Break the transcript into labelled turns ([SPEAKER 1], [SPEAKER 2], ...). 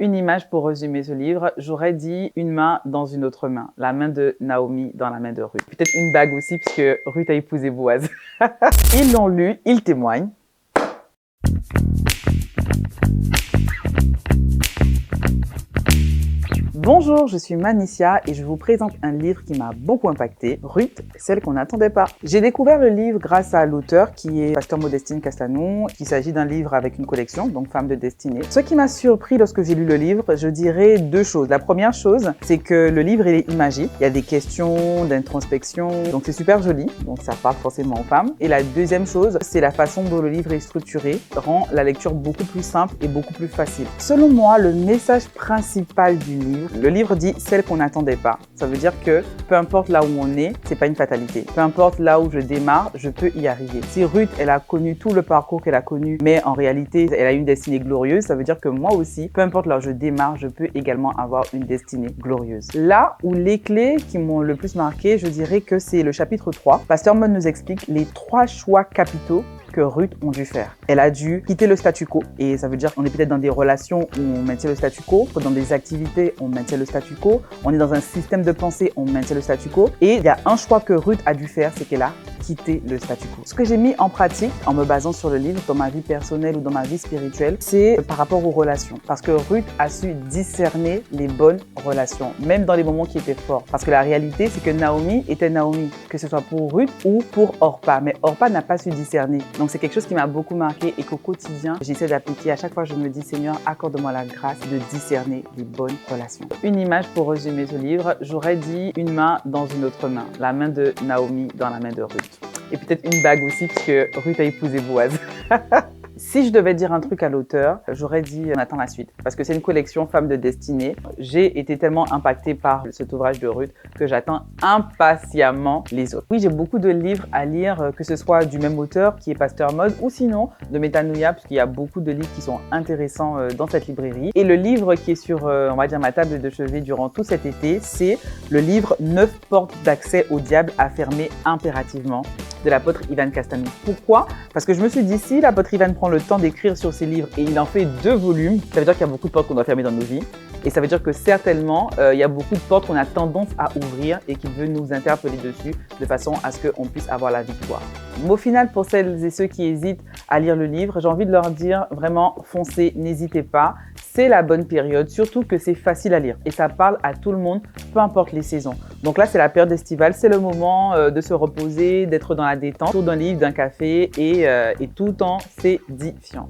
[SPEAKER 1] Une image pour résumer ce livre, j'aurais dit une main dans une autre main. La main de Naomi dans la main de Ruth. Peut-être une bague aussi, puisque Ruth a épousé Boaz. Ils l'ont lu, ils témoignent. Bonjour, je suis Manicia et je vous présente un livre qui m'a beaucoup impacté, Ruth, celle qu'on n'attendait pas. J'ai découvert le livre grâce à l'auteur qui est Pasteur Modestine Castanou. Il s'agit d'un livre avec une collection, donc Femme de destinée. Ce qui m'a surpris lorsque j'ai lu le livre, je dirais deux choses. La première chose, c'est que le livre il est imagé. Il y a des questions d'introspection, donc c'est super joli, donc ça parle forcément aux femmes. Et la deuxième chose, c'est la façon dont le livre est structuré, rend la lecture beaucoup plus simple et beaucoup plus facile. Selon moi, le message principal du livre, le livre dit celle qu'on n'attendait pas. Ça veut dire que peu importe là où on est, c'est pas une fatalité. Peu importe là où je démarre, je peux y arriver. Si Ruth, elle a connu tout le parcours qu'elle a connu, mais en réalité, elle a une destinée glorieuse, ça veut dire que moi aussi, peu importe là où je démarre, je peux également avoir une destinée glorieuse. Là où les clés qui m'ont le plus marqué, je dirais que c'est le chapitre 3. Pasteur Mod nous explique les 3 choix capitaux que Ruth ont dû faire. Elle a dû quitter le statu quo et ça veut dire qu'on est peut-être dans des relations où on maintient le statu quo, dans des activités on maintient le statu quo, on est dans un système de pensée, on maintient le statu quo et il y a un choix que Ruth a dû faire, c'est qu'elle a quitté le statu quo. Ce que j'ai mis en pratique en me basant sur le livre dans ma vie personnelle ou dans ma vie spirituelle, c'est par rapport aux relations. Parce que Ruth a su discerner les bonnes relations, même dans les moments qui étaient forts. Parce que la réalité, c'est que Naomi était Naomi, que ce soit pour Ruth ou pour Orpa. Mais Orpa n'a pas su discerner. Donc c'est quelque chose qui m'a beaucoup marqué et qu'au quotidien, j'essaie d'appliquer. À chaque fois, je me dis, Seigneur, accorde-moi la grâce de discerner les bonnes relations. Une image pour résumer ce livre, j'aurais dit une main dans une autre main. La main de Naomi dans la main de Ruth. Et peut-être une bague aussi, puisque Ruth a épousé Boaz. Si je devais dire un truc à l'auteur, j'aurais dit on attend la suite. Parce que c'est une collection Femmes de destinée. J'ai été tellement impactée par cet ouvrage de Ruth que j'attends impatiemment les autres. Oui, j'ai beaucoup de livres à lire, que ce soit du même auteur qui est Pasteur Mod ou sinon de Metanoia, puisqu'il y a beaucoup de livres qui sont intéressants dans cette librairie. Et le livre qui est sur, on va dire, ma table de chevet durant tout cet été, c'est le livre 9 portes d'accès au diable à fermer impérativement de l'apôtre Ivan Castanou. Pourquoi? Parce que je me suis dit, si l'apôtre Ivan prend le temps d'écrire sur ses livres et il en fait 2 volumes, ça veut dire qu'il y a beaucoup de portes qu'on doit fermer dans nos vies. Et ça veut dire que certainement, il y a beaucoup de portes qu'on a tendance à ouvrir et qu'il veut nous interpeller dessus de façon à ce qu'on puisse avoir la victoire. Mot final pour celles et ceux qui hésitent à lire le livre, j'ai envie de leur dire vraiment foncez, n'hésitez pas. C'est la bonne période, surtout que c'est facile à lire et ça parle à tout le monde, peu importe les saisons. Donc là, c'est la période estivale, c'est le moment de se reposer, d'être dans la détente, autour d'un livre, d'un café et tout en s'édifiant.